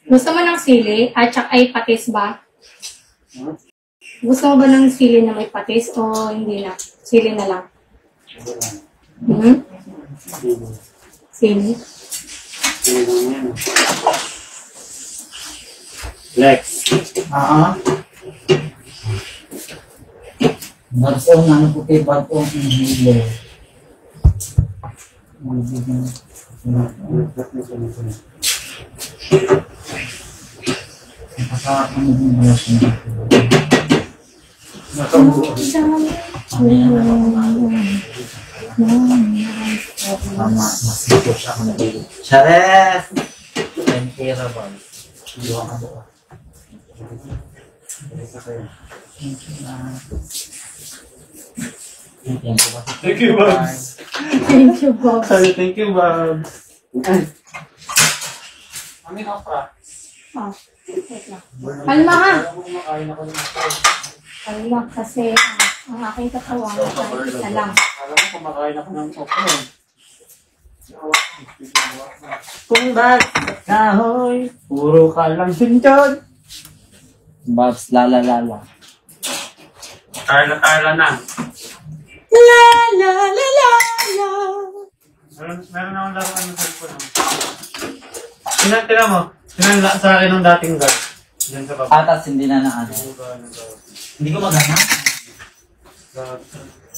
Gusto mo ng sili? At saka ay patis ba? Gusto mo ba ng sili na may patis o hindi na? Sili na lang. Hmm? Sili? Sili lang yan. Lex. Barsong, ano po kayo bagong hilo? Charef! Empirable. Iwan ka doon. Thank you, Babs. Thank you, Bob. Sorry, thank you, Babs. Amin ako pa. Oh, wait lang. Kalma ha. Kumakain ako ng Kalma kasi ang aking katawan ay isa lang. alam mo, kumakain ako ng okra. Kung bakit kahoy, puro ka lang sinchon. Babs, lala. Carla na. La la la la la. Meron akong laruan ng cellphone. Tira mo. Sinanla sa akin ng dating guard. Diyan sa baba. Atas, hindi na ano. Hindi ko magana.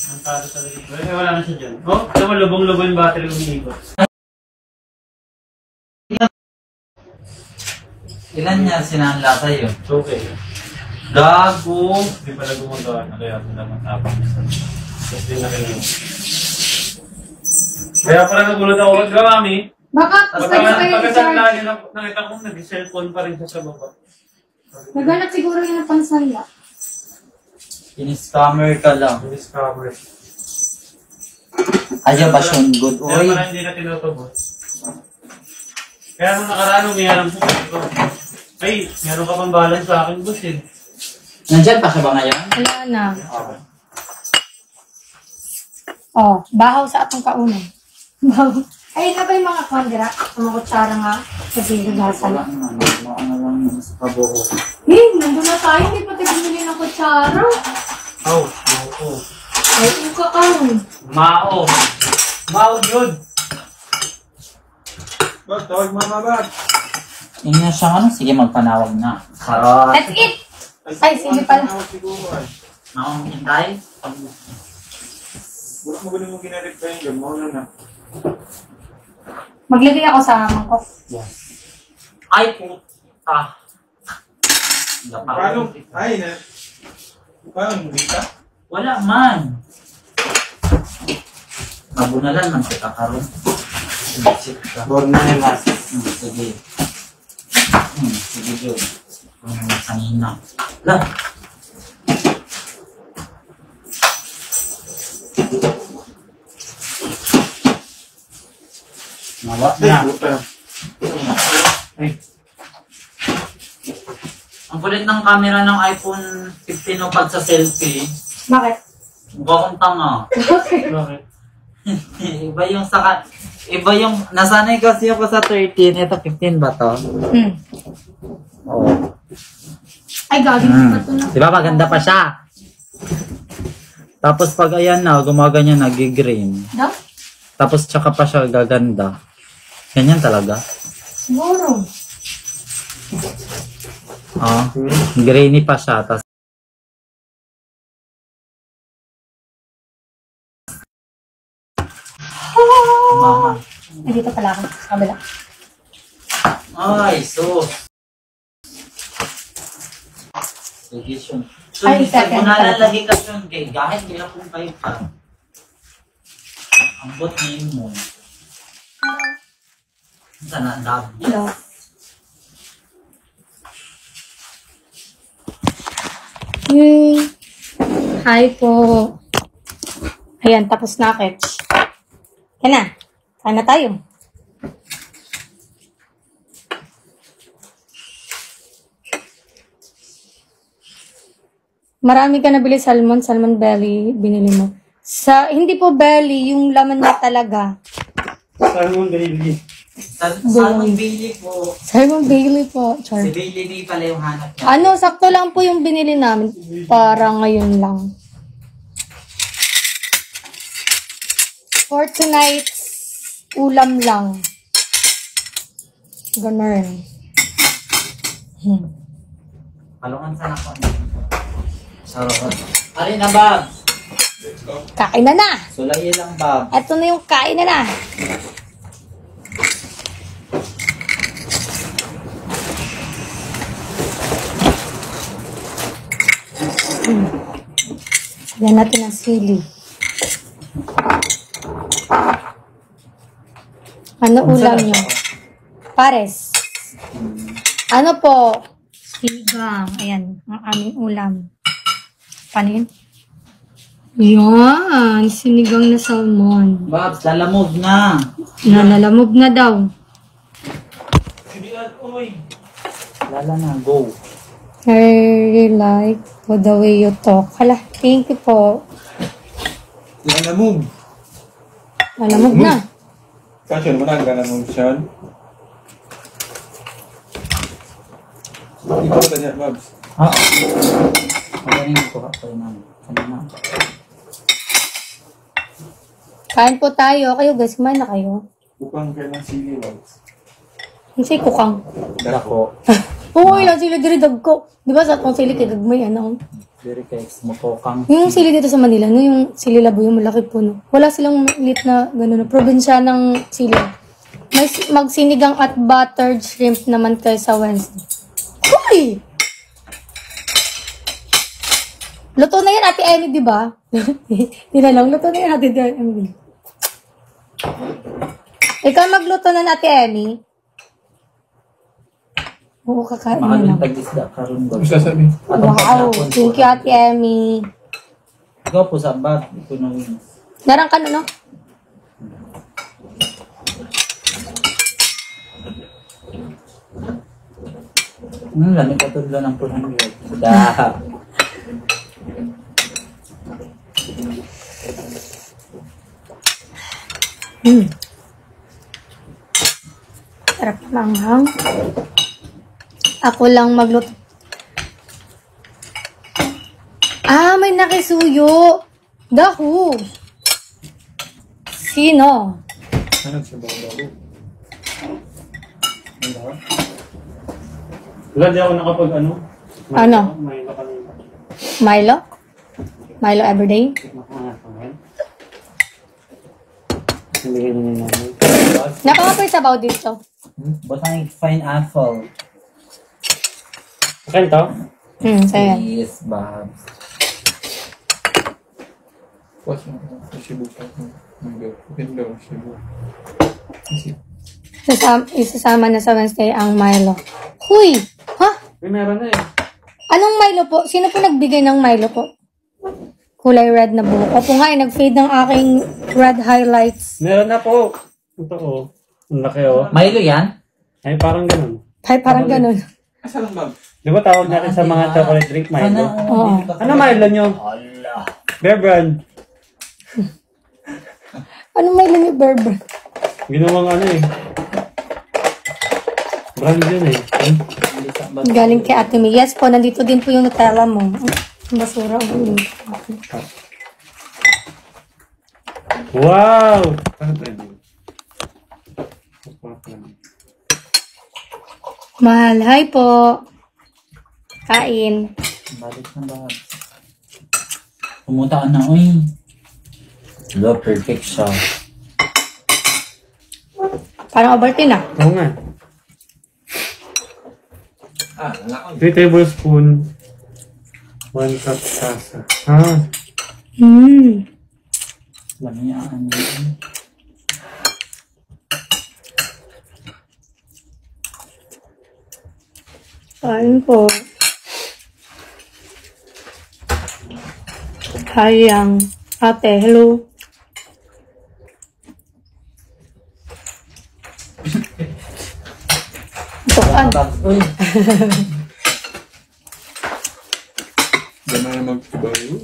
Ang talo talaga ito. Eh, wala na siya dyan. Oh, ito mo, lubong-lubong yung battery umiikot. Ilan niya sinanla sa'yo? Okay. Gago! Hindi pala gumagawa na kaya sila matapang. Tapos din na kayo. Kaya pala nagulat ako. Diba, mami? Bakit? Pagkasanla niya, nakita ko nag-cellphone pa rin siya sa baba. Naghanap siguro yun ng pansanla. In-scammer ka lang. Discover. Ayaw ba siyang good? Kaya Uy! pala hindi na tinutubos. Kaya nung nakaraan, umiyaram sa ko. Ay, meron ka pang balance sa akin, boss eh. Nandyan pa siya ba ngayon? Wala na. Oh, bahaw sa atong kaunan. Bahaw. Ay, na ba yung mga kondra? Mga kutsara nga. Sabi nagasan. Ano lang sa kabuo. Nandun na tayo. Hindi pa tayo bumili ng kutsara. Oh, oo. Ay, yung kakao. Mao. Mao yun. Bag, tawag mama bag. Yun nga siya ano? Sige, magpanawag na. Charot! That's it! Ay, sige pala. Naong hintay? Bulat mo ganun yung ginareply yun. Mao na. Maglagay ako sa mangkok. Ay, puta! Paano? Ay, na. Paano? Dita? Wala man! Mabunalan man kita karon. Sige ka. Bornelas. Sige. Sige, Joe. Kanina. Lah! Nawa na. Ay. Ang kulit ng camera ng iPhone 15 o pag sa selfie. Bakit? Mukha kong tanga. Bakit? Iba yung, nasanay kasi ako sa 13, ito 15 ba to? Oo. Ay, gagawin pa ito na. Diba maganda pa siya? Tapos pag ayan na, gumaganyan nag-green. Daw? Tapos tsaka pa siya gaganda. Ganyan talaga. Siguro. Oh, grainy pa siya. Tapos mama. Ay, dito pala ako. Sa kabila. Ay, so. Sige, Shun. Ay, Pag second. mo nalalagi ka, Shun, kahit kaya kung kayo pa. Ang bot mo. Sana, dab. Hello. Hi po. Ayan, tapos na, Ketch. Yan na. Kain na tayo. Marami ka nabili salmon belly, binili mo. Hindi po belly, yung laman na talaga. Salmon belly. Salmon Bailey po. Simon Bailey po. Char. Si Bailey May pala yung hanap niya. Ano, sakto lang po yung binili namin. Para ngayon lang. For tonight, ulam lang. Ganun. Palungan sana ko. Sarap. Alin na, Bob? Kain na na! Sulayin lang, Bob. Ito na yung kain na na. Yan natin ang sili. Ano ulam nyo? Pares. Ano po? Sigang. Ayan, ang aming ulam. Paano yun? Yan, sinigang na salmon. Bob, lalamog na. Nalalamog na daw. Hindi oy. Lala na, go. I really like the way you talk. Hala, thank you po. Lalamog. Malamog na. Kasyon mo na ang lalamog siya. Ikaw ba niya, Babs? Ah, magaling ko ako naman. Kanina. Kain po tayo. Kayo guys, kumain na kayo. Bukang kayo ng sili, Babs. Hindi siya kukang. Dako. Oo, ilang sili diri ko. Di ba sa akong sili kay gagmay, ano? Very cakes mo ko kang. Yung sili dito sa Manila, no, yung sili labo, yung malaki puno. Wala silang lit na gano'n, probinsya ng sili. May magsinigang at buttered shrimp naman kayo sa Wednesday. Hoy! Luto na yan, Ate Emmy, di ba? Hindi na lang, luto na yan, Ate Emmy. Ikaw magluto na, Ate Emmy. Oo, kakain na Mahal lang. yung tag-isda karon ba? Ano sasabi? Wow, thank you, Ate Emmy. Go po sa Bob. Ito na yun. Narang ka no? Lamig ka tudlo ng 400. Da. Sarap manghang. Ako lang magluto. Ah, may nakisuyo. Dahu. Sino? Ano siya ba? Ano? Wala, di ako nakapag ano. Ano? May nakanina. Milo? Milo everyday? Hindi ganyan yung namin. Nakakapoy sabaw dito. Botanic fine apple. Akin to? Saya. Yes, Bob. What's mo? Shibu ka. Hindi daw, Shibu. Isasama na sa Wednesday ang Milo. Huy! Ha? May meron na eh. Anong Milo po? Sino po nagbigay ng Milo po? Kulay red na buhok. Opo nga, nag-fade ng aking red highlights. Meron na po. Ito oh. Ang laki oh. Milo yan? Ay, parang ganun. Ay, parang ganun. Asa lang, Babs? Di ba tawag natin sa mga chocolate drink Milo? Oo. Ano Milo nyo? Ala. Bear Brand. Anong Milo ni Berber? Ginawang ano eh. Brand yun eh. Galing kay Ate May. Yes po, nandito din po yung Nutella mo. Basura. Wow! Ano tayo? Mahal. Hi po. Kain. Balik na, Bob. Pumunta ka na, uy. Hello, perfect siya. Parang Ovaltine ah. Oo nga. Ah, nalakon. 3 tablespoon. 1 cup sasa. Ah. Alam niya, ano yun. Kain po. Hayang. Ate, hello. Tukan. Bob, uy. Diyan na magbayo.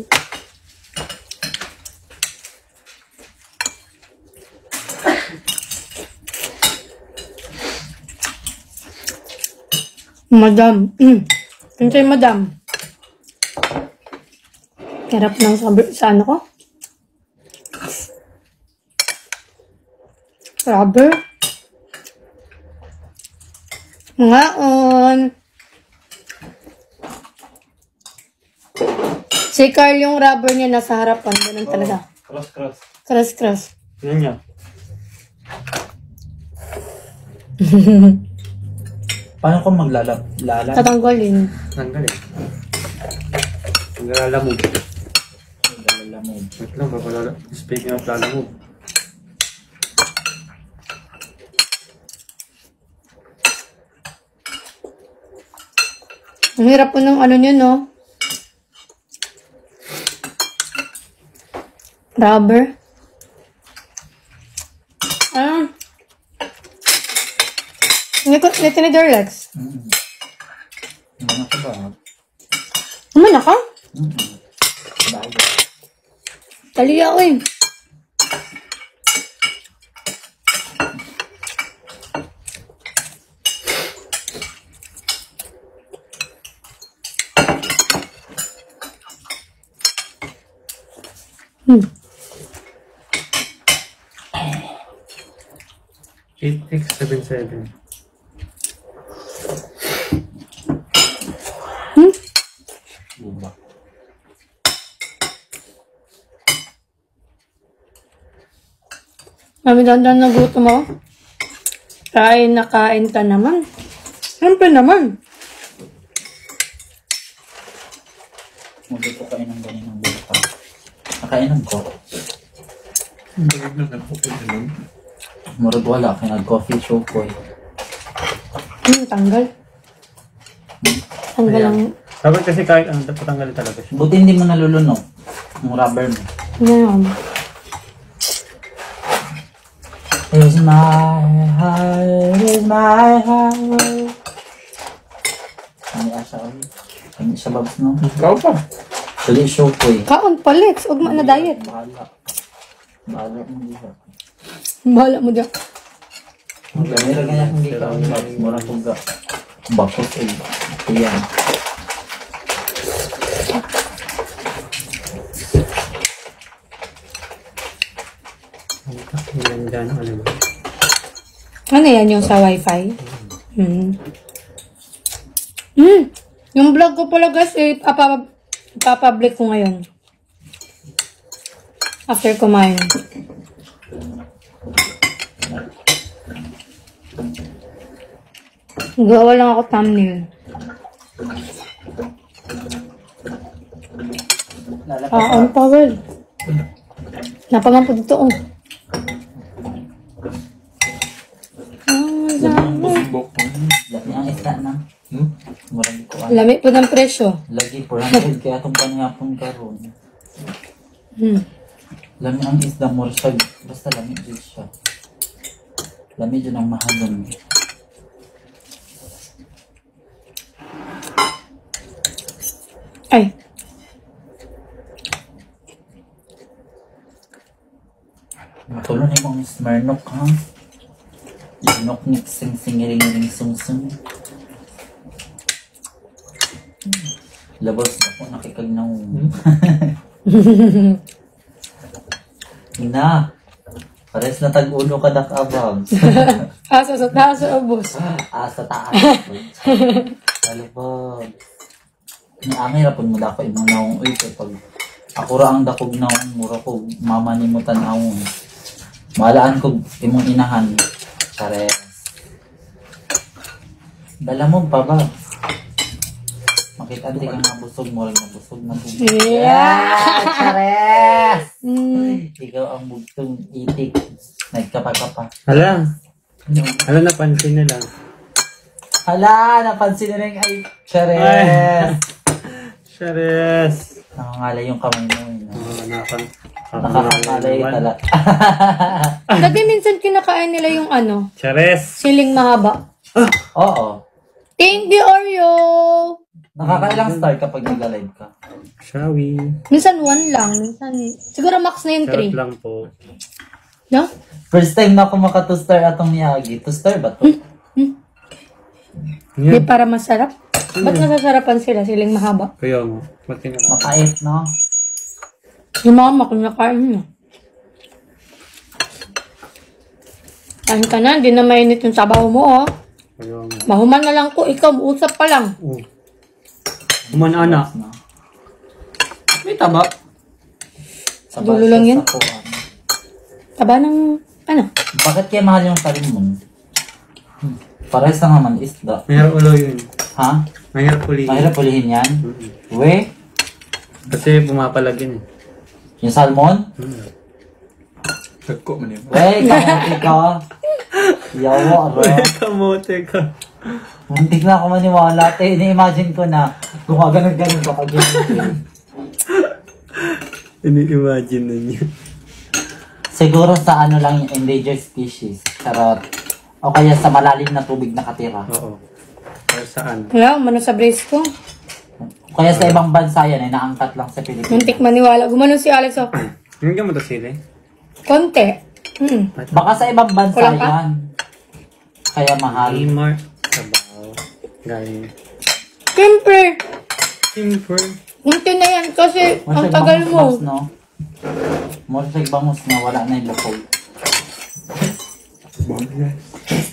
Madam. Siyempre, madam. Hirap ng sa ano ko. Rubber. Ngaon. Si Carl yung rubber niya nasa harapan. Ganun talaga. Cross. Cross. Yan niya. Paano kung lala? Tatanggalin. Tanggalin. Lalamog. Lalamog. Wait lang, speaking of lalamog. Ang hirap po ng ano nyo, no? Rubber. Nito ni Dorlex. Ano ka ba? Umana ka? Bago. Tali ako eh. Hmm. 8677. Bumba. Mami, dandan na gutom ako. Kain na kain ka naman. Siyempre naman. Hindi ko kainan ganyan ng buka. Nakainan ko. Ang bagay na nag-open na lang. Murag wala. Kaya nag-coffee show ko eh. Tanggal. Tanggal ang... Dapat kasi kahit ano, dapat tanggalin talaga siya. Buti hindi mo nalulunok. Yung rubber mo. Ngayon. Here's my heart. Ano asa ko? Ano sa babs no? Ikaw pa. Actually, show ko eh. Kaon pa, Lex. Ugma na diet. Bahala. Bahala mo diha. Bahala mo dyan. Meron ganyan hindi ka ang babs. Mura ko ga. Bakos eh. Ayan. Yan, ano ba? Ano yan yung sa wifi? Yung vlog ko pala guys, ipapublic ko ngayon. After kumain. Gawa lang ako thumbnail. Ang tagal. Napagampo dito oh. Bumbok. Lagi ang isda na. Murag ko ang Lami po ng presyo. lagi 400 kaya itong panihapon karon. Lami ang isda mo siya. Basta lami dyan siya. Lami dyan ang mahalon. Ay. Matulon ni mong Smirnoff ha. Inok ni sing-singiring-ring sung-sung. Labos na po nakikagnaw. Ina. Pares na tag-ulo ka dak-abag. Asa sa taas sa ubos. Sa taas. Talabag. Ang hirapon mo dako imong naong uy kay pag ako ra ang dakog naong mura ko mama ni mo tan-awon. Malaan ko imong inahan. Chares. Dala mo pa ba? Makita di ka nga busog mo rin nabusog na busog. Yeah! Chares! Ikaw ang bugtong itik. Nagkapa-kapa. Hala, napansin nila. Hala! Napansin na rin ay Chares! Chares! Nakangalay yung kamay mo. Nakakangalay Nakakangalay tala. Dati minsan kinakain nila yung ano, Chares! siling mahaba. Oo. Thank you, Oreo! Nakakailang star kapag nagla-live ka. Shawi. Minsan 1 lang, minsan... Siguro max na yung Charot 3. lang po. No? First time na ako maka 2 star atong Miyagi. 2 star ba to? Di para masarap. Ba't nasasarapan sila? Siling mahaba. Kaya mo. Ba't kinakain? Mapait, no? Yung mama, kinakain niya. Kain ka na, hindi na mainit yung sabaw mo, oh. Kaya mo. Mahuman na lang ko, ikaw, usap pa lang. Oh. Uman-ana. No? May taba. Sa Dulo lang yan. sa kuwan. Taba ng, ano? Bakit kaya mahal yung salimon? Parehas na naman isda. Mahirap ulo yun. Ha? Mahirap ulihin. Mahirap ulihin yan? We? Kasi pumapalag yun eh. Yung salmon? Nagko man yun. We, kamuti ka. Yawa, aro. Kamote ka. Muntik na ako maniwala. Ini-imagine ko na kung ganun-ganun ka pag Ini-imagine na niya. Siguro sa ano lang yung endangered species. Charot. O kaya sa malalim na tubig nakatira. Oo. Or saan? Wala, umano sa brace ko. O kaya sa ibang bansa yan, naangkat lang sa Pilipinas. Muntik maniwala. Gumano si Alex, oh. Hindi mo to sila eh. Konti. Baka sa ibang bansa Kulang ka? yan. Kaya mahal. Timar. Sabaw. Galing. Siyempre, Simper. munti na yan kasi ang Morseg tagal bangus, mo. no? Morseg bangus na wala na yung lukog.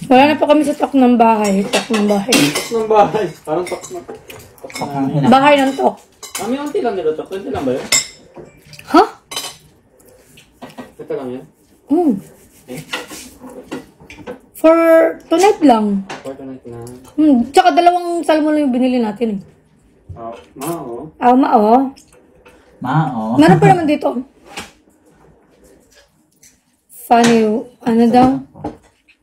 Wala na pa kami sa tok ng bahay. Tok ng bahay. Ng bahay. Parang tok na. Ang ina. Bahay ng tok. Kami unti lang nilutok. Unti lang ba yun? Ha? Ito lang yun. For tonight lang. Fortnite na. Tsaka dalawang salmon lang yung binili natin eh. Oh, mao. Oo. Mao. Meron pa naman dito. Funny. Ano daw?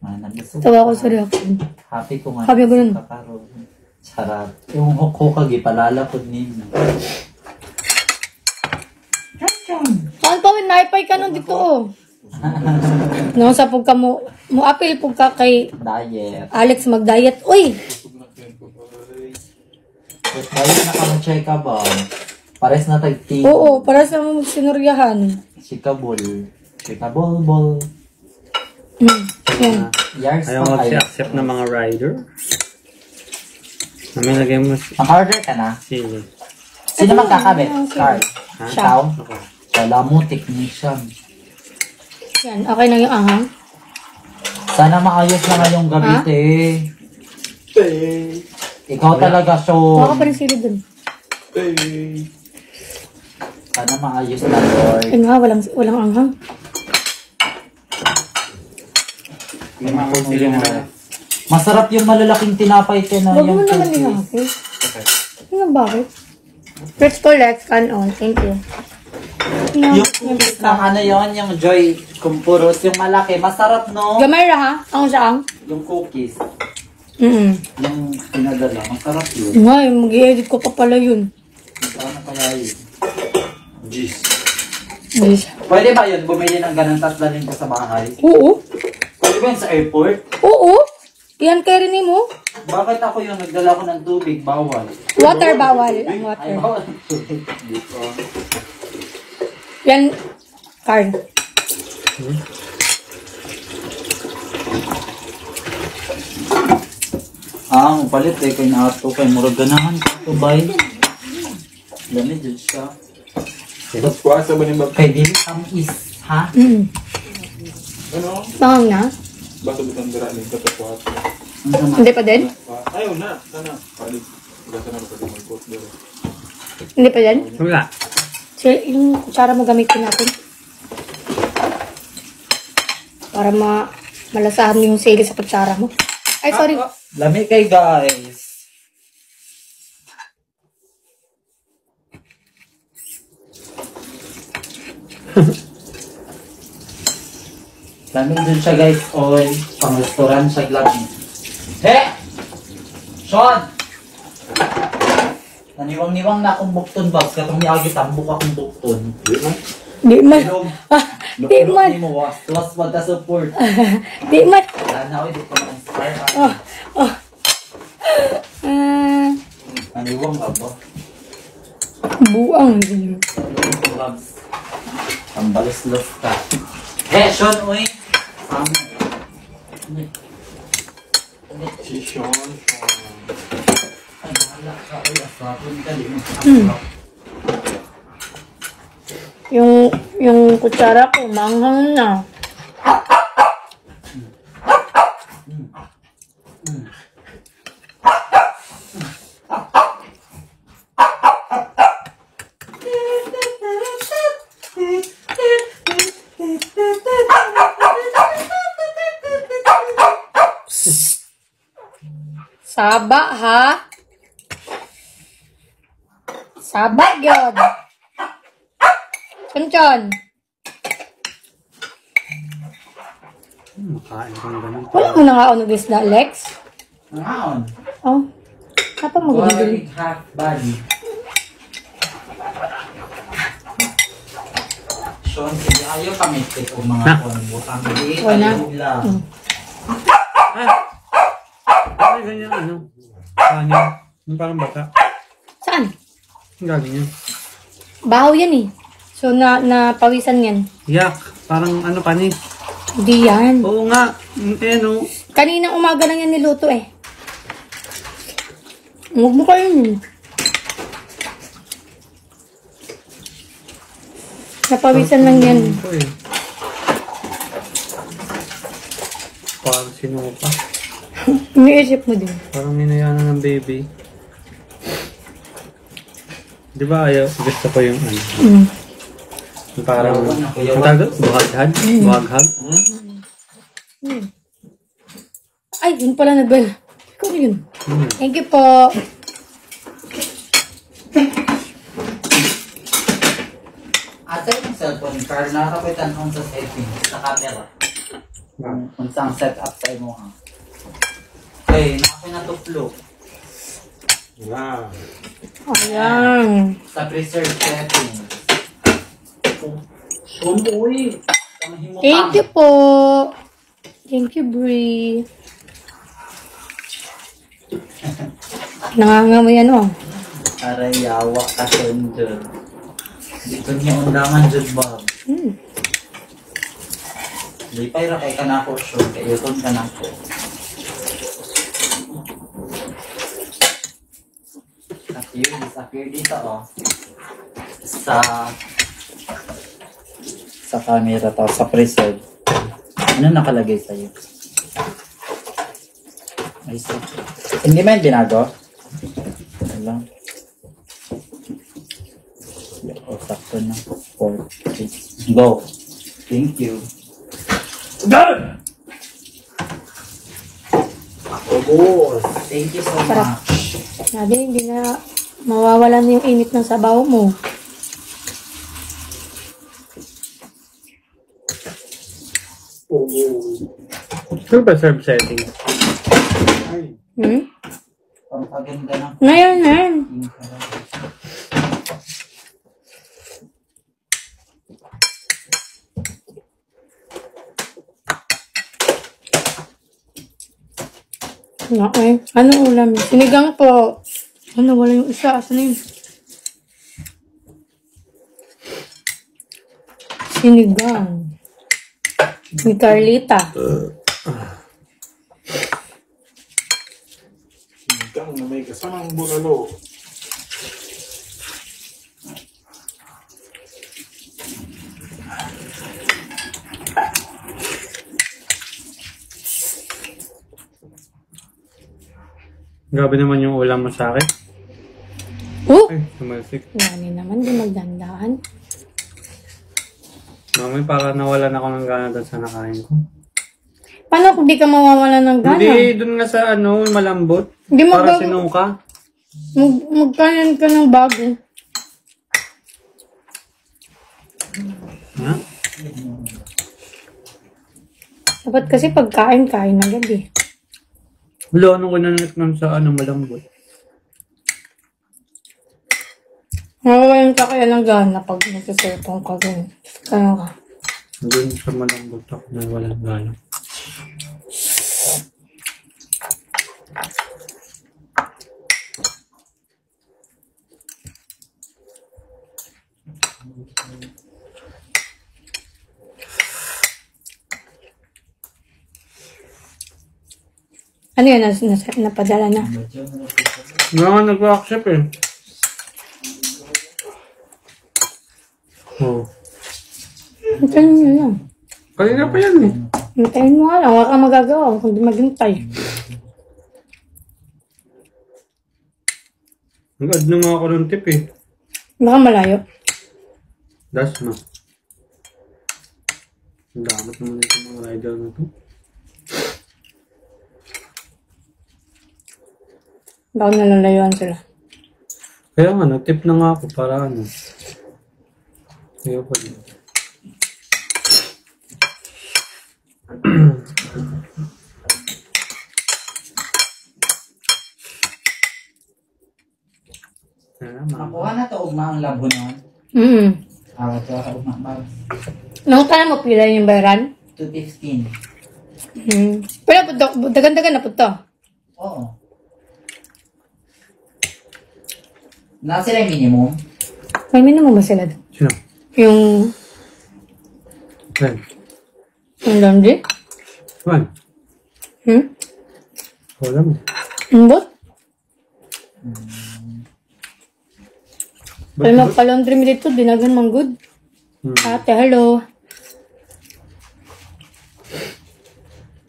Nabusog. Tawa ko sa reaction. Happy ko nga. Happy ko nun. Kakaroon. Sarap. Yung hukukag ipalalapod ninyo. Saan pa win? Naipay ka nun dito oh. No, sa pagka mo apil pagka kay Diet. Alex mag-diet. Uy! But tayo nakamachay ka ba? Pares na tagting. Oo, para sa mga sinuryahan. Chikabol. Chikabol-bol. Yan. Yars Ayaw pa kayo. mag-accept ng mga rider. Namin lagay mo Maka-order ka na? sili. Sino magkakabit? Carl. Ha? Ikaw? Okay. Wala mo, technician. Yan, okay na yung ahang. Sana maayos na ngayong gabi, Ha? te. Ikaw talaga, Baka Sean. pa rin sili dun. Sana maayos na, Lord. Ayun nga, walang anghang. Masarap yung malalaking tinapay, te, na Huwag mo yung naman cookies. ihapis. Ano bakit? Let's collect, can on. Thank you. Yung cookies na ano yun, yung Joy Kumpuros, yung malaki. Masarap, no? Gamay ra ha? Ang saang? Yung cookies. Yung pinadala. Masarap yun. Nga, mag-i-edit ko pa pala yun. Masarap na kaya yun. Jeez. Yes. Pwede ba yun? Bumili ng ganun tapos dalhin ko sa bahay? Oo. Pwede ba yun sa airport? Oo. Yan kay rin mo. Bakit ako yung nagdala ko ng tubig? Bawal. Water bawal. Ang Ay, water. bawal ang tubig. Yan, Carl. Ang palit eh. Kaya naato kay murag ganahan. Tubay. Lamig dyan siya. Mas kuwasa ba ni Bob? Kay dili tamis. Ha? Ano? Pangang na? Baso butang dira ni katapuat. Ang sama. Hindi pa din? Ayaw na. Sana. Palig. Gasa na pwede mag-post dira. Hindi pa din? Wala. So, yung kutsara mo gamitin natin. Para malasahan mo yung sili sa kutsara mo. Ay, sorry. Lamig kay guys. Lamig dun siya guys. Oy, pang restaurant siya lamig. He! Sean! Naniwang-niwang na akong bukton, Babs. Katong niagit ang buka akong bukton. Di man. Ilog. Di man. Ni mo, was pag support. Di man. Wala na, oy, di ko ma-inspire. Naniwang ka ba? Buang. Babs. Ang balis-los ka. Sean, uy! Si Sean. Ay, wala ka. Ay, asapon ka. Di mo Hmm. Yung kutsara ko, manghang na. Saba, ha? Saba, yun. Chon. Makain kang ganun. Wala mo na nga ako nag-isda, Lex. Ngayon. Oh. Apa mo gabili? Quarry half body. Sean, sige ayaw kami o mga Ha? butang di. Wala. Ayaw lang. Ay, ganyan ano. Kanya. Yung parang bata. Saan? Ang galing yun. Baho yan eh. So, napawisan yan. Yak. Parang ano panis. Hindi yan. Oo nga. No. Kaninang umaga lang yan niluto eh. Huwag mo kayo yun. Napawisan lang yan. Ito eh. Parang sinuka. Iniisip mo din. Parang minayanan ng baby. Di ba ayaw? Gusto ko yung ano. Mm. Yung parang, ang tawag doon? Buhaghag? Buhaghag? Mm. Ay, yun pala nagbel. Ikaw na yun. Hmm. Thank you po. Asa yung cellphone card na kapitan kung sa setting sa camera. Kung saan set up sa imo ha. Okay, nakapinatuplo. Wow. Ayan. Sa preserve setting. Sumuwi. Thank you po. Thank you, Brie. Nangangamoy ano. Aray, yawa ka dyan. Dito niya undangan dyan, Bob. Hmm. Lipay ra kay kanako, sure. Kay yuton kanako. Disappear dito, oh. Sa camera to, sa preserve. Ano nakalagay sa'yo? Ay, hindi man binago? Wala. O, sakto na. 4, 3, go. Thank you. Ako, boss. Thank you so Sarap. much. Sabi, hindi na mawawalan yung init ng sabaw mo. Ano ba serve setting? Hmm? Ang paganda ng Ngayon, ngayon. Okay. Anong ulam? Sinigang po. Ano, wala yung isa. Asan na yun? Sinigang. Ni Carlita. Sinigang na may kasamang bulalo. Grabe naman yung ulam mo sa akin. Oh! Ay, sumalsik. Yan naman, di magdandahan. Mami, para nawalan ako ng gana doon sa nakain ko. Paano kung di ka mawawala ng gana? Hindi, doon nga sa ano, malambot. Hindi mo Para bago- sinuka. Magkanan ka ng bago. Ha? Dapat kasi pagkain, kain agad eh. Wala, anong kinanak nun sa ano, malambot. Mawawalan ka kaya ng gana pag nagsiserpong ka ganun. Kaya ka. Doon sa malambot ako na walang gana. Ano yun? Napadala na. Nga nga nag-accept eh. Oh. Hintayin nyo lang. Kanina pa yan eh. Hintayin mo nga lang. Wala kang magagawa kung di maghintay. Nag-add na nga ako ng tip eh. Baka malayo. Das na. Ang damat naman ito mga rider na to. Baka nalalayuan sila. Kaya nga, nag-tip na nga ako para ano. Kaya pa din. Nakuha na to ugma ang labo nun. Awat ko ka ugma ba? Nung kaya mo pila yung bayaran? 215. Pero dagan-dagan na po to. Oo. Na sila yung minimum? May minimum ba sila? Sino? Yung When? laundry? When? Wala mo. Ang bot? Ay, magpa-laundry mo dito, dinagan mang good. Ate, hello.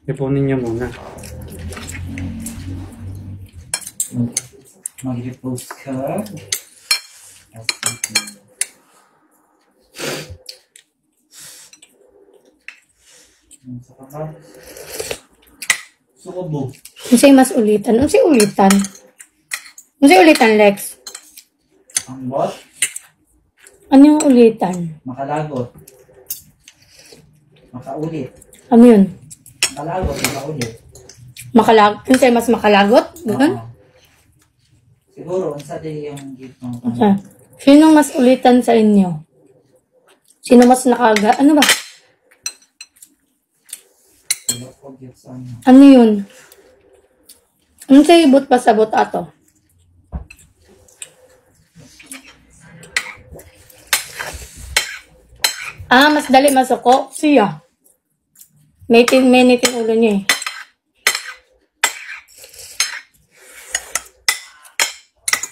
Ipunin niya muna. Mag-repose ka. Sa kapag. Sukobo. Unsay mas ulitan? Unsay ulitan? Unsay ulitan, Lex? Ang bot, Ano yung ulitan? makalagot. Makaulit. Ano yun? Makalagot, makaulit. Unsay mas makalagot? Ganun? Oo. Siguro, unsa di yung gift mo. Ah. Sino mas ulitan sa inyo? Sino mas nakaga? Ano ba? Sino ko gift sa ano. Ano yun? Unsay ibot pa sa bot ato? Mas dali masuko. Siya. May niting ulo niya eh.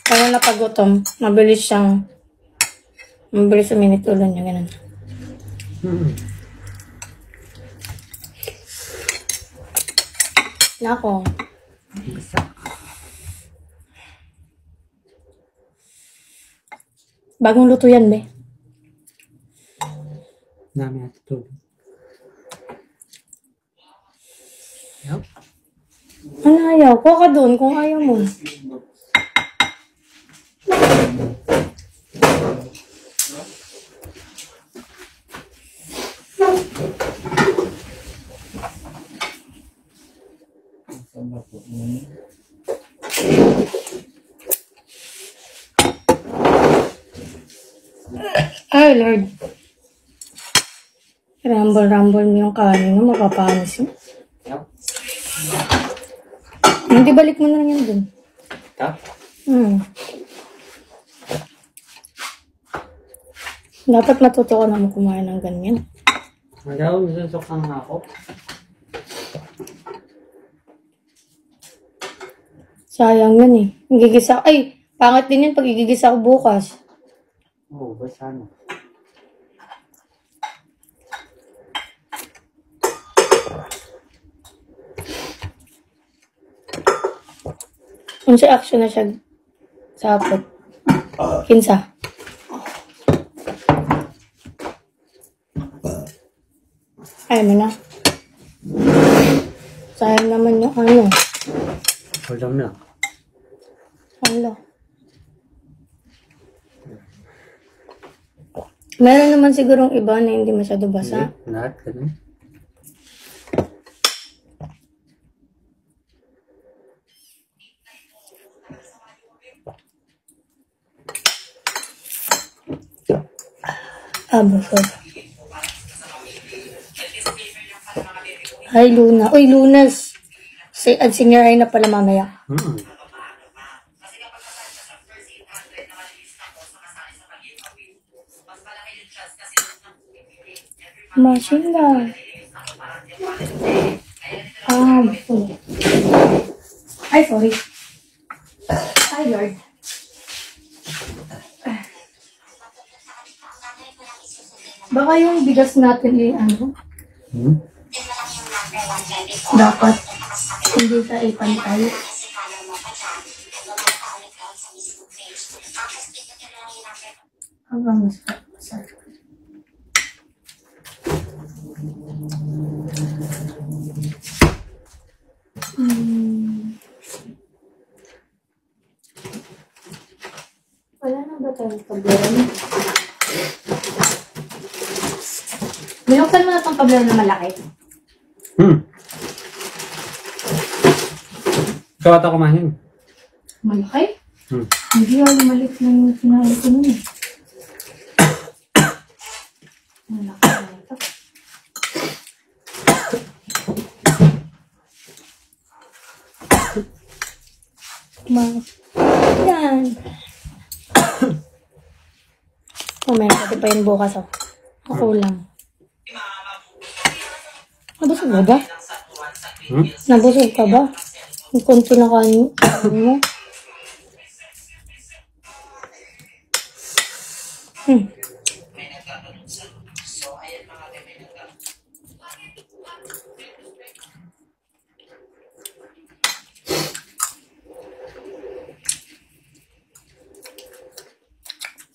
Kaya napagutom, mabilis uminit ulo niya, ganun. Nako. Bagong luto yan, be. Dami natin ito. Yup. Ano ayaw? Kuha ka doon kung ayaw mo. Ay, Lord. Rumble mo yung kanin mo, mapapanis mo. Hindi, balik mo na lang yan dun. Tap? Dapat matuto ka naman kumain ng ganyan. Magaw, susok na nga ako. Sayang yun eh. Gigisa, ay, pangit din yun pag igigisa ko bukas. Oo, basta ano. Kung si action na siya sa hapon. Kinsa. Ay mo na. Sayang naman yung ano. Alam na. Hala. Meron naman sigurong iba na hindi masyado basa. Lahat, ganun. Busog. Hi, Luna. Uy, Lunas. Senior ay na pala mamaya. Machine gun. Busog. Ay, sorry. Ay, Lord. Baka yung bigas natin ano? Dapat hindi sa ipantay. Hanggang masarap. Wala na ba tayong problema? Binuksan mo na itong problema na malaki. Ikaw ata kumain. Malaki? Hindi ako maliit lang yung sinabi ko nun eh. Malaki na ito. Yan. Meron pati pa yun bukas oh. Ako lang. Nabusog ka ba? Nabusog ka ba? Ang konti na kanin mo.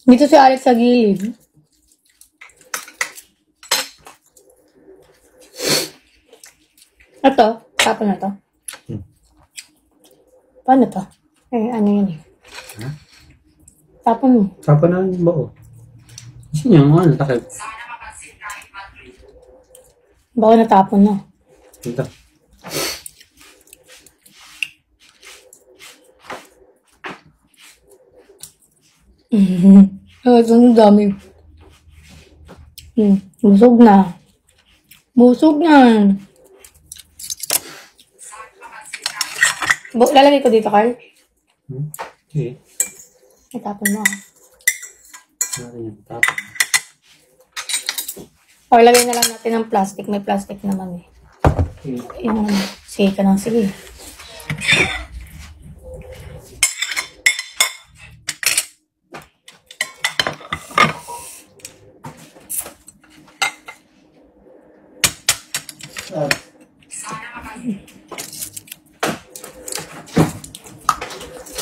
Dito si Alex sa gilid. Ito, tapon na to. Paano to? Eh, ano yun eh? Tapon mo. Sapa na yung bao. Kasi niya, ano, takip. Baka natapon na. Ito. Ito ang dami. Busog na. Busog na. Lalagay ko dito, Carl. Okay. Natapon mo. Ano yan? Tapon. O, lagay na lang natin ng plastic. May plastic naman eh. Okay. Yung, sige ka lang, sige.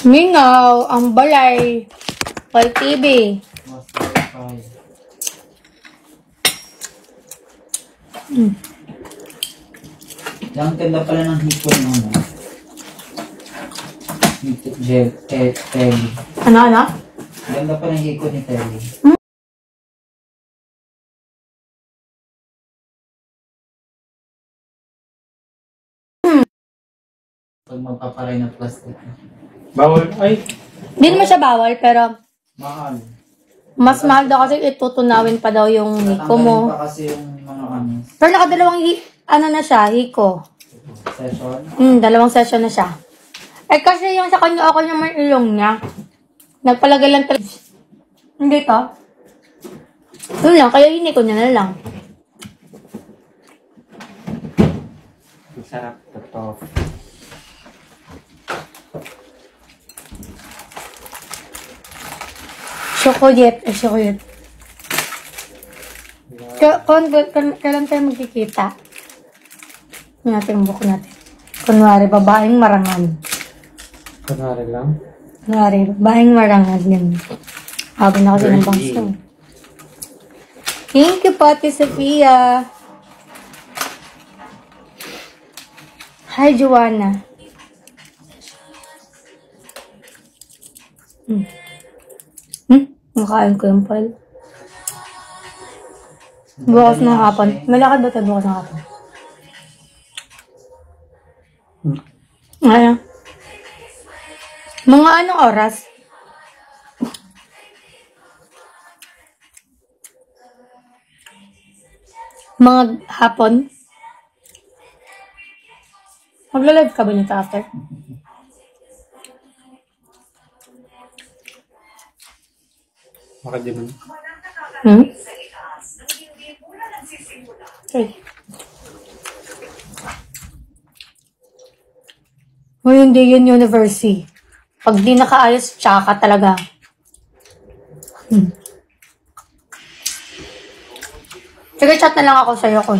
Mingaw, ang balay. Pal TV. Ang ganda pala ng hipon mo, no? Telly. Ano? Ang ganda pala ng hipon ni Telly. Pag magpaparay ng plastic. Bawal. Ay. Hindi naman siya bawal, pero Mahal. mas mahal daw kasi itutunawin pa daw yung hiko mo. Tatanggalin pa kasi yung mga Pero nakadalawang ano na siya, hiko. session. Dalawang session na siya. Eh kasi yung sa kanya, ako naman ilong niya. Nagpalagay lang talaga. Hindi to. Yun lang, kaya hiniko niya na lang. Masarap. Totoo. Chocolate. Chocolate. Kailan tayo magkikita? Yung ating buko natin. Kunwari, babaeng marangal. Kunwari lang. Kunwari, babaeng marangal. Yan. Habang na kasi ng bangso. Thank you, Pati Sophia. Hi, Joanna. Nakain ko yung pal. Bukas ng hapon. Malakad ba tayo bukas ng hapon? Ano? Mga anong oras? Mga hapon? Magla-live ka ba nito after? Baka di man. Sorry. O hindi yun university. Pag di nakaayos, tsaka talaga. Sige, chat na lang ako sa'yo, Kon.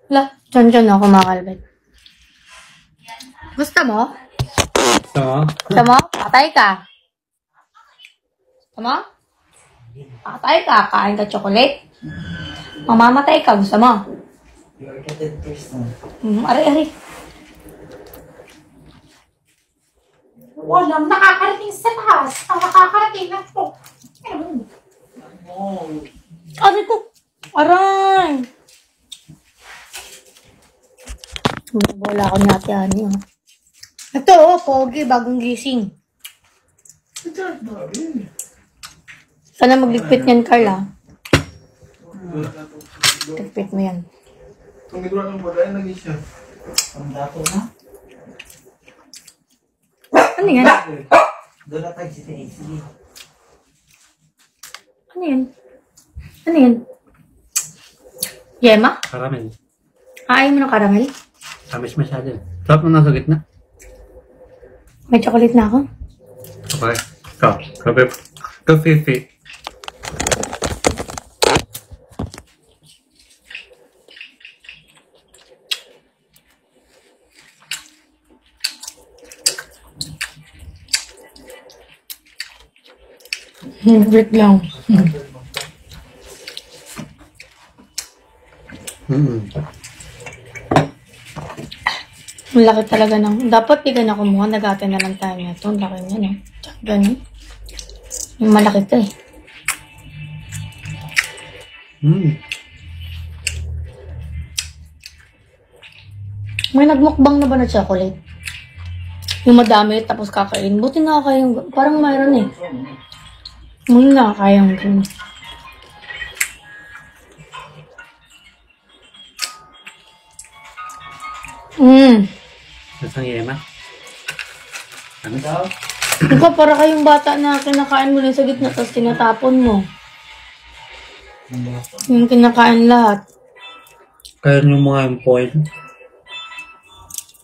Wala, dyan ako makalbet. Gusto mo? Gusto mo? Patay ka. Gusto mo? Patay ka. Kain ka chocolate. Mamamatay ka. Gusto mo? You're the dead person. Ari. Walang nakakarating sa taas. Ang nakakarating na po. Aray ko. Aray. Wala ko natin ani. Ito, pogi. Bagong gising. Sana magligpit niyan, Carla. Ligpit mo yan. Kung ito lang ba, dahil naging siya. Ang dato na. Ano yan? Doon na tayo sa AC. Ano yan? Ano yan? Yema? Caramel. Ayaw mo ng caramel? Tamis masyado. Sarap mo nasa gitna. May chocolate na ako. Okay. Kafe. Wait lang. Ang laki talaga ng... Dapat di ka na kumuha. Nagate na lang tayo na ito. Ang laki niya, no? Tsaka ganun. Yung malaki to eh. May nagmukbang na ba na chocolate? Yung madami tapos kakain. Buti nakakayang... Parang mayroon eh. Muna nakakayang ganun. Nasang yema? Ano? Ikaw, para kayong bata na kinakain mo lang sa gitna tapos tinatapon mo. Yung kinakain lahat. Kaya yung mga foil.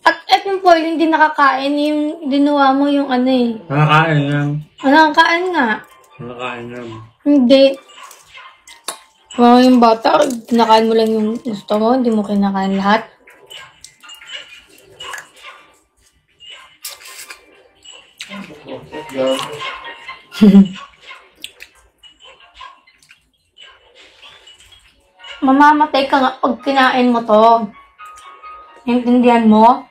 At yung foil, hindi nakakain. Yung dinuwa mo yung ano eh. Nakakain lang. Nakakain nga. Nakakain lang. Hindi. Kung yung bata, kinakain mo lang yung gusto mo. Hindi mo kinakain lahat. Mamamatay ka nga pag kinain mo to. Naintindihan mo?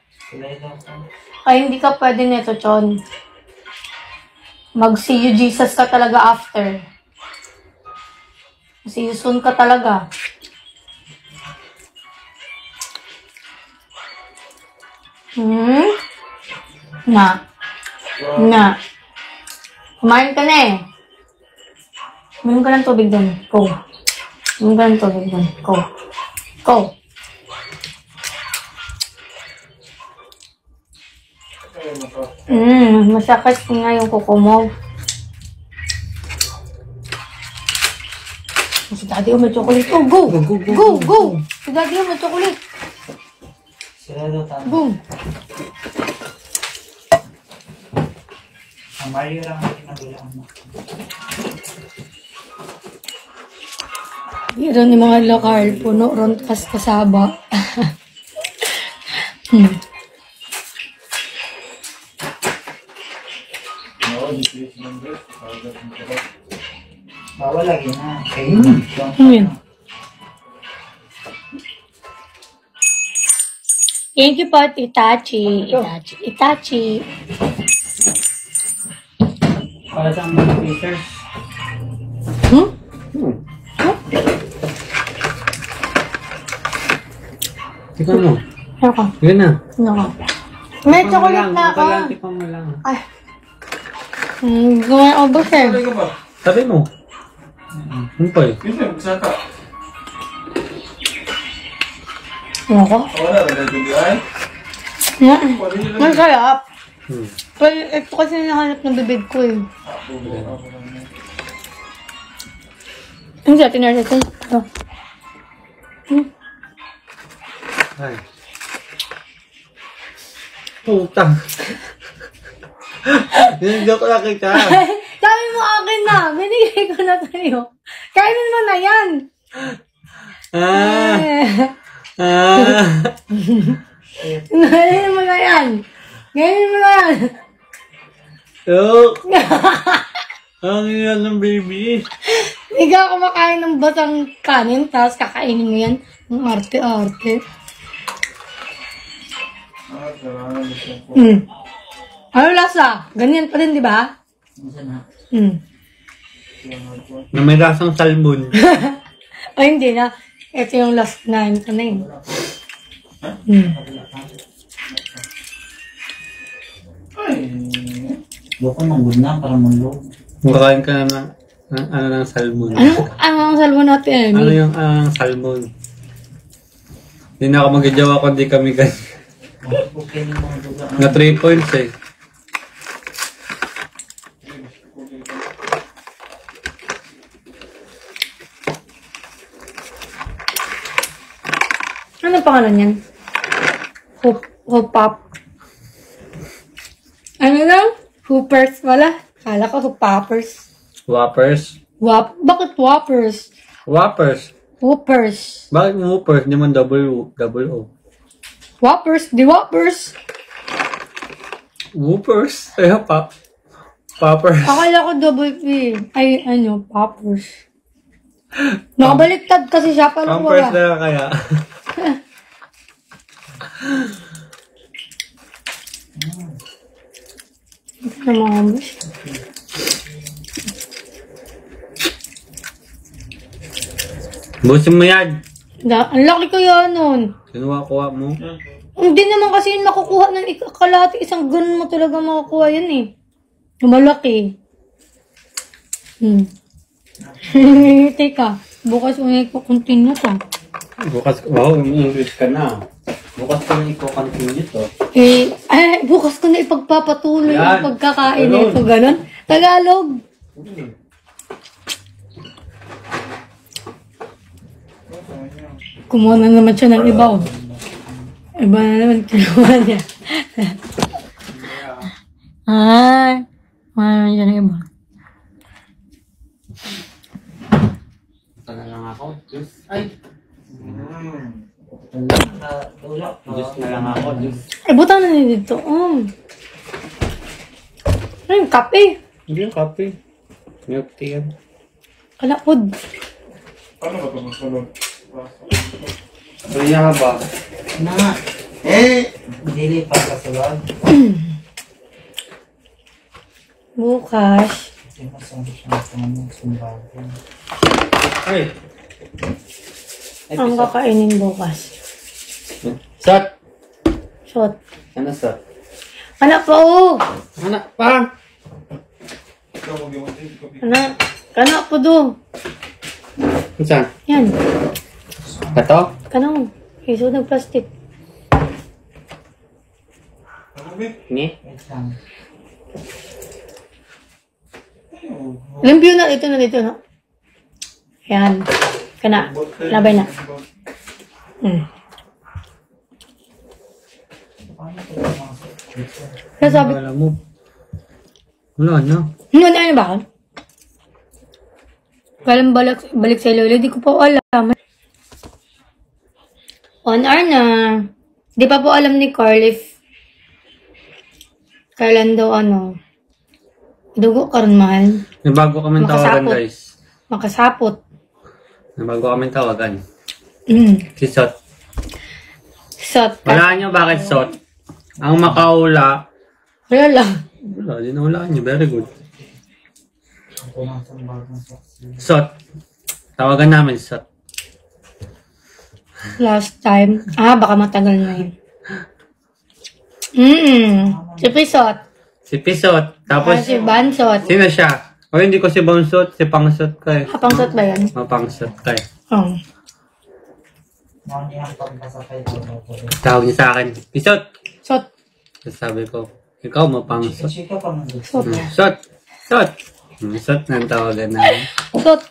Kaya hindi ka pwede nito, Chon. Mag-see you Jesus ka talaga after. See you soon ka talaga. Na. Kumain ka na eh. Kumain ka ng tubig doon. Go. Kumain ka ng tubig doon. Go. Go. Masakit nga yung kuko mo. Si daddy may chocolate. Oh, go! Go! Si daddy may chocolate. Sirado tayo. Boom! Ang Mario lang ang kinabilaan mo. Meron ni mga lokal, puno ron kasaba. Bawal lagi na. Yun. Thank you po, Itachi. Itachi. Para sa mga peters. Ikaw mo. Ako. Yun na. Ako. May chocolate na ako. Tikman mo lang. Ay. Gawin ako ba, sir? Ano ka ba? Sabi mo. Ano pa eh? Yun yung saka. Ako? Wala, nagagawin. Masarap. Pero ito kasi nahanap ng bibig ko eh. Hindi, tinarap ko. Ay. Putang. Joke lang kita. Sabi mo akin na. Binigay ko na sa'yo. Kainin mo na yan. Ah. Kainin mo na yan. Kainin mo na yan. Joke. Ang yan ng baby. Hindi ka kumakain ng basang kanin, tapos kakainin mo yan. Ang arte-arte. Ano lasa? Ganyan pa rin, di ba? Na may lasang salmon. Ay, hindi na. Ito yung last na. Ito na yun. Baka manggod na para manlog. Makain ka na ng salmon. Ano ang salmo natin? Ano yung salmon? Hindi na ako mag-jawa kundi kami ganyan. Na 3 points eh. Ano pangalan yan? Hopop. Ano lang? Hoopers wala. Kala ko hoopopers. Whoppers? Bakit whoppers? Whoppers? Whoopers. Bakit whoopers? Hindi man double O. Whoppers? Di whoppers. Whoopers? Kaya poppers. Akala ko double P. Ay, ano, poppers. Nakabaliktad kasi siya. Paano Pampers wala? na kaya. Ano mga ambos? Busin mo yan. Ang laki kaya nun. Kinuha-kuha mo. Hindi naman kasi yun makukuha ng kalahati. Isang ganun mo talaga makukuha yun eh. Malaki. Teka, bukas ulit ko continue to. Bukas, wow, English ka na. Bukas ka na i-continue to. Bukas ko na ipagpapatuloy Yan. ang pagkakain Ganun. nito. Ganon. Tagalog. Kumuha na naman siya ng iba. Oh. Iba na naman kinuha niya. Ay. Kumuha na naman siya ng iba. Ito na lang ako. Diyos. Ay. Diyos na lang ako. Diyos. Buta na niya dito. Ano yung kape? Hindi yung kape. Milk tea yan. Kalapod. Paano ba ito masunod? Kaya ba? Na. Dili pa sa sulod. Bukas. Ay. Ang kakainin bukas. Sat. Shot. Ano sat? Anak pa oh! Anak pa. Anak po do. Saan? Yan. Kato? Kanang. Iso ng plastic. Ni? Limpyo na. Ito na dito na. Yan. Kana. Labay na. Kaya sabi, Wala mo. Wala na. ano ba? Kalang balik sa lolo, di ko pa alam. On air na. Di pa po alam ni Carl if kailan daw dugo karon mahal. May bago kami tawagan, Makasapot. guys. Makasapot. May bago kami tawagan. Mm. Si Sot. Sot. Wala niyo bakit Sot? Ang makaula. Wala lang. Wala, di na wala niyo. Very good. Sot. Tawagan namin Sot. Last time. Baka matagal na yun. Si Pisot. Si Pisot. Tapos, Si Bansot. sino siya? O hindi ko si Bansot, si Pangsot ka eh. Pangsot ba yan? Mapangsot ka eh. Oh. Tawag niya sa akin, Pisot. Sot. Sabi ko, ikaw mapangsot. Sot. Sot. Sot. Sot na ang tawagan namin. Sot.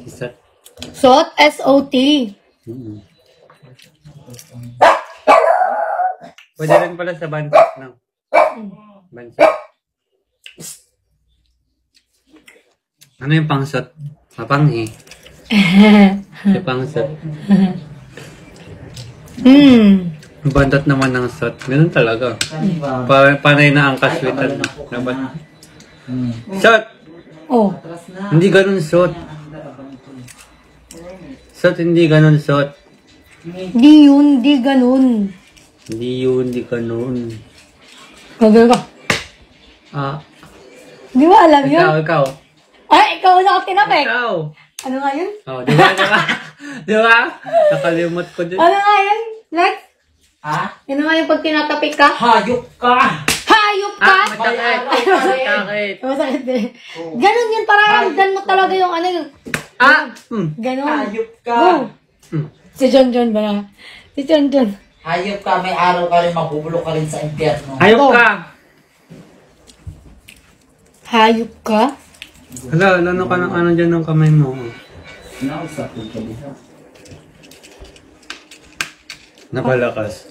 Pisot. Sot. S-O-T. Pwede rin pala sa bansak, no? Bansak. Ano yung pangsot? Mapanghi. Yung pangsot. Bantot naman ng sot. Ganun talaga. Panay na ang kaswitan. Sot! Oh. Hindi ganun sot. Sot, hindi ganun sot. Di yun, di ganun. Hindi yun, hindi ganun. Gagawin ka. Ah, Di ba alam yun? ikaw. Ay, ikaw na ako tinapik. Ikaw. Ano nga yun? Oh, di ba? Di ba? Nakalimot ko dun. Ano nga yun? Lex? Ha? Ano nga yung pag tinatapik ka? Hayop ka! Hayop ka! Masakit. Masakit. Masakit din. Ganun yun, pararamdan mo talaga yung ano yung... Ganun. Hayop ka! Go. Si John John ba na? Si John John. Hayop ka, may araw ka rin, mabubulok ka rin sa impyerno. Hayop ka. Hayop ka? Hala, lano ka ng ano dyan ng kamay mo. Nausap ko ka dito. Napalakas.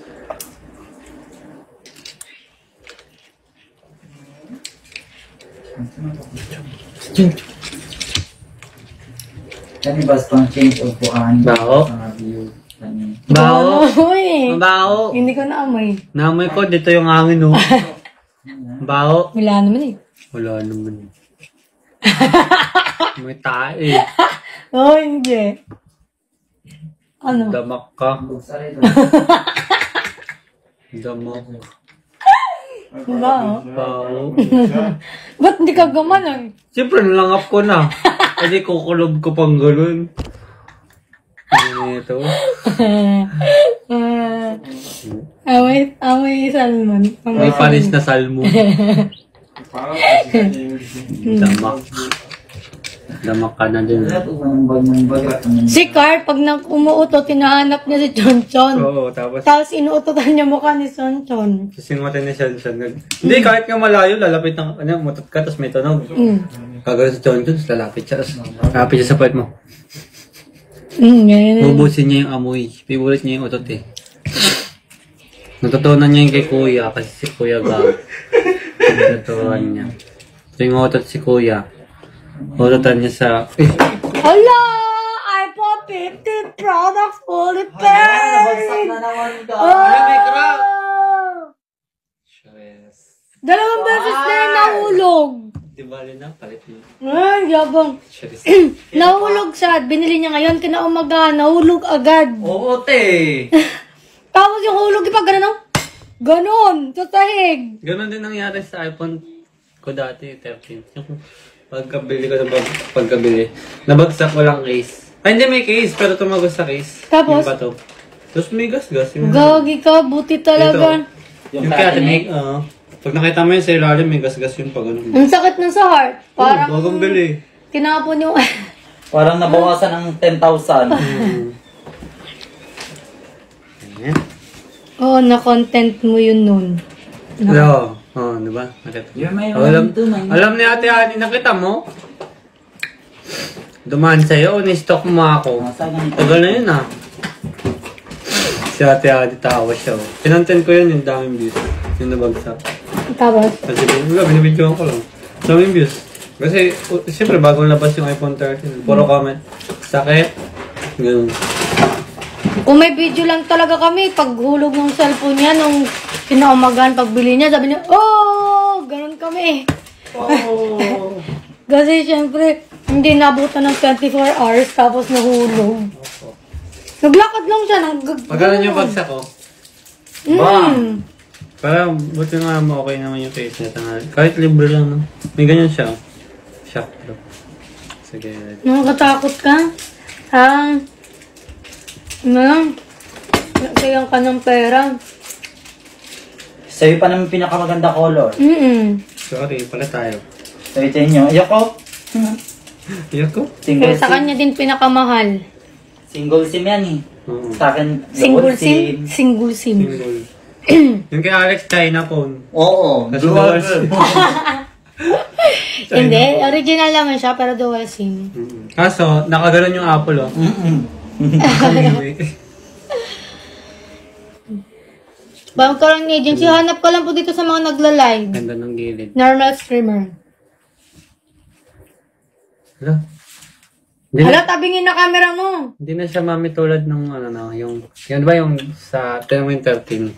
Kani basta change of puan. Bao? Mga view. Kani. Bao? Uy. Bao? Hindi ko naamoy. Naamoy ko, dito yung hangin, oh. Bao? Wala naman eh. Wala naman. May tae. Oh, hindi. Ano? Damak ka. Bugsari doon. Damak. Ba, oh? Bao? Ba't hindi ka gumanon? Siyempre, nalangap ko na. Kasi kukulob ko pang ganun. Ano ito? Amoy salmon. May panis na salmo. Parang kasi Damak. Damak ka na din. Si Carl, pag umuutot, tinahanap niya si Chonchon. Oo, tapos Tapos inuutotan niya mukha ni Chonchon. sisingwatan niya siya. Hindi, kahit nga malayo, lalapit ng, mutot ka, tapos may tunog. Kagawin si John Jones, lalapit siya, tapos lalapit siya sa puwet mo. Ganyan. Bubusin niya yung amoy. Pibulit niya yung utot eh. Natutunan niya yung kay Kuya, kasi si Kuya gag. Natutunan niya. Ito yung utot si Kuya. Utotan niya sa... Hala! iPhone 15 products fully Nabagsak paid! na naman ka. may crack! Dalawang beses na yung nahulog. Di ba rin na? Palit mo. Ay, yabang. Nahulog siya. Binili niya ngayon. Kinaumaga, nahulog agad. Oo, te. Tapos yung hulog, ipa ganun. Ganon. Sa sahig. Ganon din nangyari sa iPhone ko dati, 13. Yung pagkabili ko ng pagkabili. Nabagsak ko lang case. Ay, hindi may case, pero tumagos sa case. Tapos? Yung bato. Tapos may gas-gas. Yung Gagi ka, buti talaga. Yung kaya tinig, pag nakita mo yun sa ilalim, may gas-gas yun pag ano. Ang sakit na sa heart. Parang Bagong bili. tinapon yung... Parang nabawasan ng 10,000. Ayan. Oo, na-content mo yun nun. Hello. Oo, di ba? Nakita. Alam ni Ate Ani, nakita mo? Dumaan sa'yo, ni-stock mo ako. Tagal na yun Si Ate Ani, tawa siya. Pinantin ko yun, yung daming views. Yung nabagsak. Tapos? Kasi binibidyoan ko lang. Daming views. Kasi, siyempre, bagong labas yung iPhone 13. Puro comment. Sakit. Ganun. Kung may video lang talaga kami, paghulog ng cellphone niya, nung pinaumagan, pagbili niya, sabi niya, oh, ganun kami. Oh. Kasi syempre, hindi nabutan ng 24 hours, tapos nahulog. Naglakad lang siya. Magalan yung bagsak ko. Mm. Para, buti nga mo, okay naman yung face niya. Kahit libre lang, no? May ganyan siya. Shock drop. Sige. Nakakatakot ka? Ano lang? Sayang ka ng pera. Sa'yo pa naman pinakamaganda color. Sorry, pala tayo. Sa'yo sa inyo. Ayoko. Iyak ko? Single Sa SIM. kanya din pinakamahal. Single SIM yan eh. Oo. Sa akin, Single dual SIM? Single SIM. Single. Yung kay Alex, China phone. Oo. Kasi Dual dual SIM. Hindi, original naman siya, pero dual SIM. Kaso, nakaganon yung Apple, oh. Bang Karan Agency, hanap ka lang po dito sa mga nagla-live. Ganda ng gilid. Normal streamer. Hala. Hindi na, Hala, tabingin na camera mo. hindi na siya mami tulad ng ano na, yung ba yung sa 13.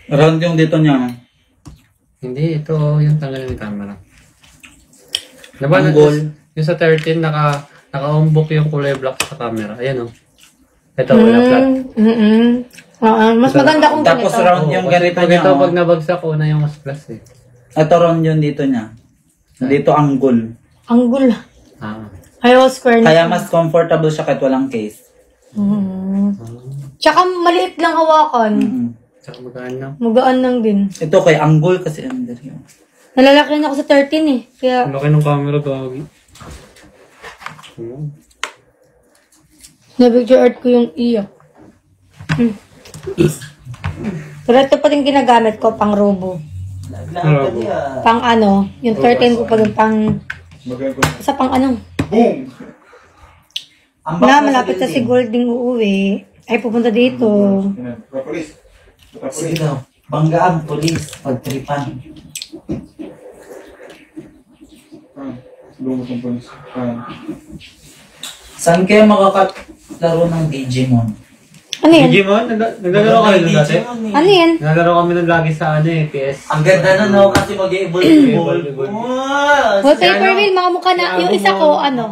Round yung dito niya. Hindi, ito yung tanggal ng camera. Diba, Angle. yung sa 13, naka-umbok yung kulay black sa camera. Ayan o. Ito, wala flat. Mas maganda kung Tapos ganito. round yung ganito Pag niya. ito, pag nabagsak, una yung mas plus eh. Ito round yung dito niya. Dito angle. Anggol. Ah. Ayaw, square na. Kaya mas comfortable siya kahit walang case. Tsaka maliit lang hawakan. Tsaka magaan lang. Magaan lang din. Ito kay angle kasi under yun. Nalalaki na ako sa 13 eh. Kaya, Ang laki ng camera, gagi. na-picture art ko yung iyak. Pero ito pa din ginagamit ko, pang robo. Pang ano, yung 13 ko pa din, pang, sa pang ano. Boom! Na, malapit na si Golding uuwi. Ay, pupunta dito. Yan. Papulis. Sige daw. Banggaan, police, pagtripan. Lumos ang pulis. Saan kayo makakalaro ng Digimon? Ano yan? Digimon? Naglalaro kayo nun dati? Ano yan? Naglalaro kami nun lagi sa ano eh, PS. Ang ganda na no, kasi mag-evolve. Wow! Wallpaper wheel, mga mukha na. Yung isa ko, ano,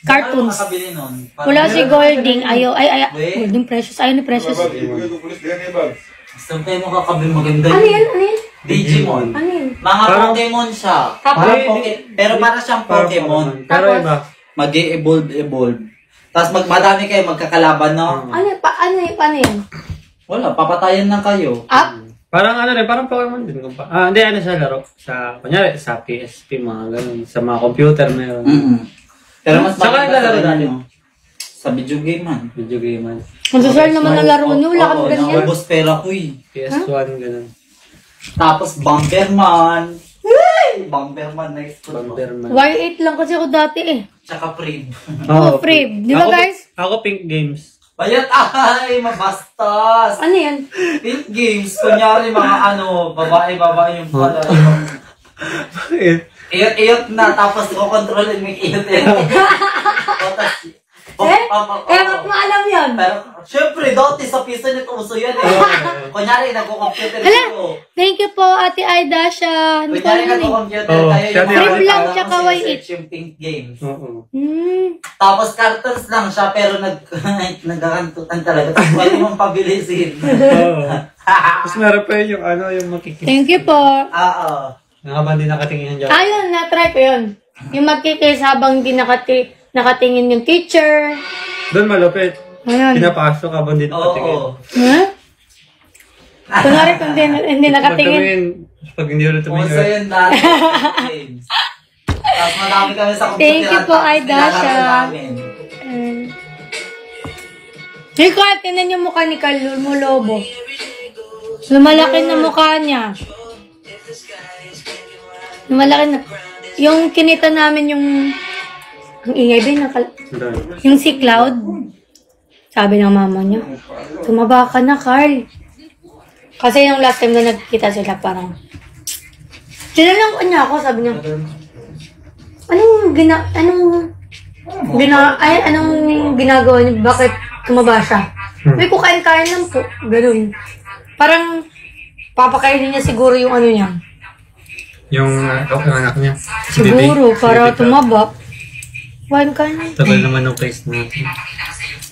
cartoons. Makakabili nun. Wala si Golding. Ayaw, Golding Precious. Ayaw ni Precious. Babag, ibigay itong pulis. Diyan kayo, Bag. Saan kayo makakabili maganda Ano yun? yan? Ano yan? Digimon. Ano yan? Mga Parang- Pokemon siya. Tapos- Pero para siyang Pokemon. Pero Tapos- iba. Mag-evolve. Tapos madami kayo magkakalaban, no? Ano yan? Paano yan? Wala, papatayan na kayo. Up? Parang ano rin, parang Pokemon din. Hindi, ano siya laro. Sa, kunyari, sa PSP, mga ganun. Sa mga computer, meron. Pero mas Saan kayo naglalaro sa dati? inyo. Sa video game man. Video game man. Magsasal naman ang laro niyo. Wala kami Oo, ganyan. naubos pera ko eh. PS1, ganun. Tapos Bomberman. Hey! Bomberman, next ko. Bomberman. Y8 lang kasi ako dati eh. Tsaka Prib. Oh, Frib. Di ba, guys? Ako Pink Games. Bayat ay, mabastos. Ano yan? Pink games, kunyari mga ano, babae yung pala. Iyot na, tapos kukontrolin mo yung iyot. Ba't mo alam yan? Pero, syempre, dati sa pista niya uso yan eh. Kunyari, nagko-computer Hala, kayo. thank you po, Ate Aida siya. Hindi ko Kunyari, alam yun eh. nagko-computer Oo, kayo. siya din. Free lang siya, Tapos kawaii. i-search yung pink games. Oo. Tapos cartons lang siya, pero nagkakantutan talaga. Tapos pwede mong pabilisin. Oo. Tapos meron pa yun yung ano, yung makikis. Thank you po. Oo. Nakabandi nakatingin dyan. Ayun, na-try ko yun. Yung magkikis habang hindi nakatingin yung teacher. Doon malupit. Ayun. Pinapasok habang di nakatingin. Oo. Huh? Kunwari kung hindi nakatingin. Pag hindi ulit Kung tumingin. sa yun dati, games. Tapos madami kami sa computer. Thank you po, Aidasha. Hey, Carl, tinan yung mukha ni Carl Mulobo. Lumalaki na mukha niya. Lumalaki na. Yung kinita namin yung... Ang ingay ba yung si Cloud? Sabi ng mama niya, tumaba ka na, Carl. Kasi yung last time na nagkita sila, parang... Tinanong ko niya ako, sabi niya, anong ginagawa niyo? Bakit tumaba siya? May kukain-kain lang po. Ganun. Parang papakainin niya siguro yung ano niya. Yung anak niya. Siguro, para tumaba. Kukain-kain lang. Tagal naman ng case natin.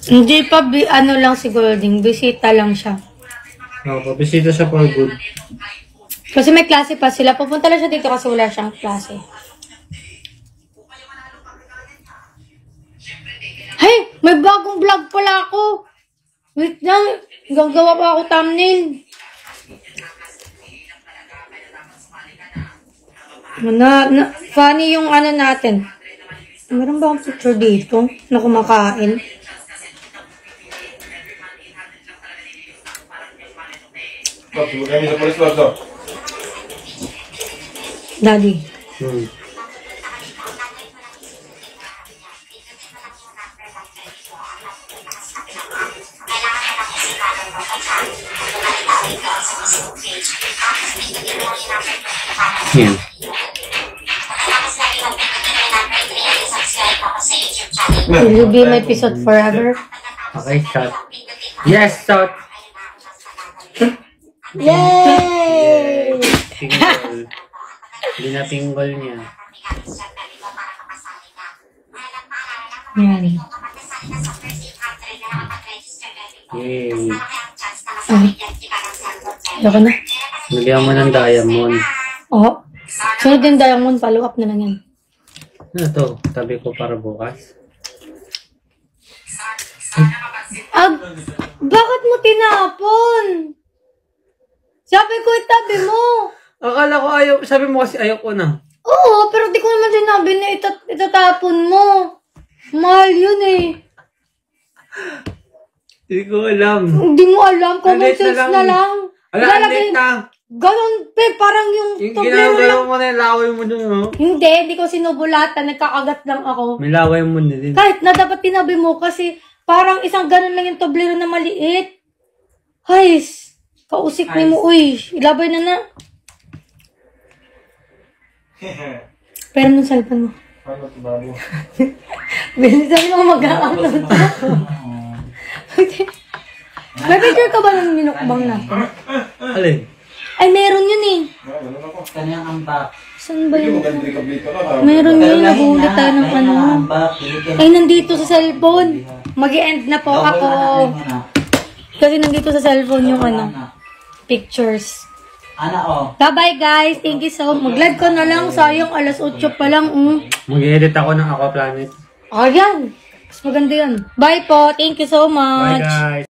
Hindi pa, ano lang si Golding. Bisita lang siya. Oo, bisita siya for good. Kasi may klase pa sila. Pupunta lang siya dito kasi wala siyang klase. Hey! May bagong vlog pala ako! Wait lang. Gagawa pa ako thumbnail. Funny yung ano natin. Meron ba akong picture dito na kumakain? Bag, ibigay mo sa pulis, Bag. Daddy. Yan. Will you be my episode forever? Okay, shot. Yes, shot. Yay! Pinggol. Hindi na pinggol niya. Yan. Yay. Ayoko na. Nagyan mo ng diamond. Oo. Sunod yung diamond, follow up na lang yan. Ano to? Tabi ko para bukas. Bakit mo tinapon? Sabi ko itabi mo. Akala ko ayaw. Sabi mo kasi ayaw ko na. Oo, pero di ko naman sinabi na itatapon mo. Mahal yun eh. Hindi ko alam. Hindi mo alam, common Unless sense na lang. Ala, Ilalagay- unless na. Ganon, pe, parang yung Yung tublero ginagawa lang. mo na yung laway mo dun, no? Hindi ko sinubulatan, nagkakagat lang ako. May laway mo na din. Kahit na dapat tinabi mo kasi parang isang ganon lang yung tublero na maliit. Hays, kausik ni mo, uy, ilabay na na. Pero nung cellphone mo. Ano ito bago? Sabi mo mag-upload. May picture ka ba ng minukbang natin? Alin? Ay, meron yun eh. Ano ako? Kanyang ambak. Saan ba yun? Magandang kabito na. Meron yun, nahuli tayo ng Kanyang ano. ambak. Pilitin. Ay, nandito sa cellphone. Mag-i-end na po ako. Kasi nandito sa cellphone yung ano, pictures. Ana, oh. Bye-bye guys. Thank you so much. Mag-live ka na lang. Sayang, alas 8 pa lang. Mag-edit ako ng Aquaplanet. Ayan. Mas maganda yun. Bye po. Thank you so Bye, much. guys.